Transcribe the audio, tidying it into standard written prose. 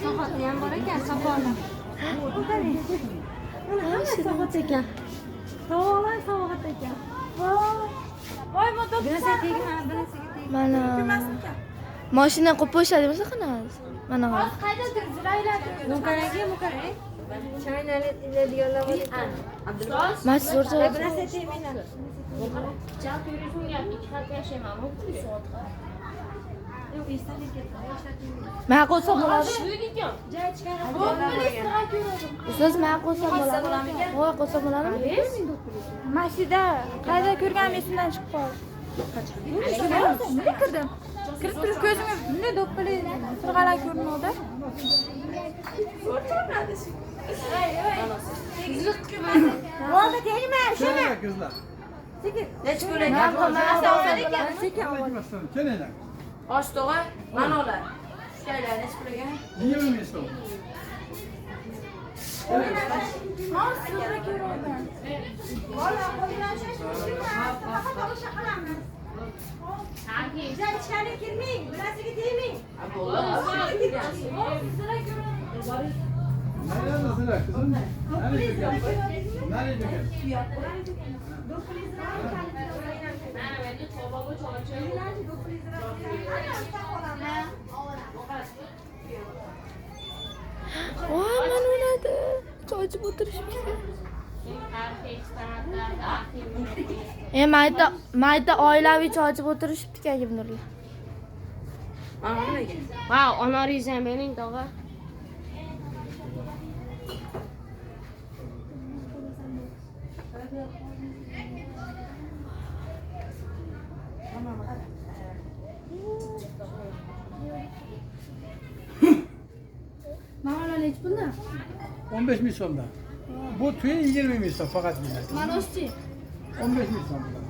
Sohati ham bor ekan, sopoli. Qarang. Mana sohat ekan. To'g'ri sohat ekan. Voy, motor. Birasiga tegma, birasiga tegma. Mana. Mashina qo'yib qo'yishadi bo'lsa qanaqa? Mana qara. Qayda turibsizlar? Mukarranga. Chaynali iladiganlar bor. Abdullash. Mas zo'r. Birasiga tegmayman. Jalb yurishimga 2 hafta yashayman, bu soatga. Yo'q, esdan ketdi. Men qo'ysam bo'ladi. Shuyuk ekan. Joy chiqarib. Ustoz men qo'ysam bo'ladimi? Voy, qo'ysam bo'ladimi? Mashida qayda ko'rganim esimdan chiqib qoldi. Nega kirdim? Kirib turib ko'zimga bunday do'ppili sirg'alar ko'rinadi. Bo'ldi, tegma, shuni. Kızlar. Sekin. Nech ko'rgan? Kelinglar. Osh to'g'a, manolar. Shaylar nech ko'rgan? 20 ming so'm. Ichkariga kirmang, birasiga tegmang. Neredesiniz kızım? Nereye gidiyorsun? Nereye gidiyorsun? Voy, mana ularda. Choy ichib o'tirishibdi. Mayda oilaviy choy ichib o'tirishibdi ekan Nurlar. Mana nimaga? Vau, onaringiz ham bering, tog'a. Mamalar nech pulda? 15 ming so'mdan. Bu tüye 20 ming so'm fakat yine. Mana o'schi. 15 ming so'mdan.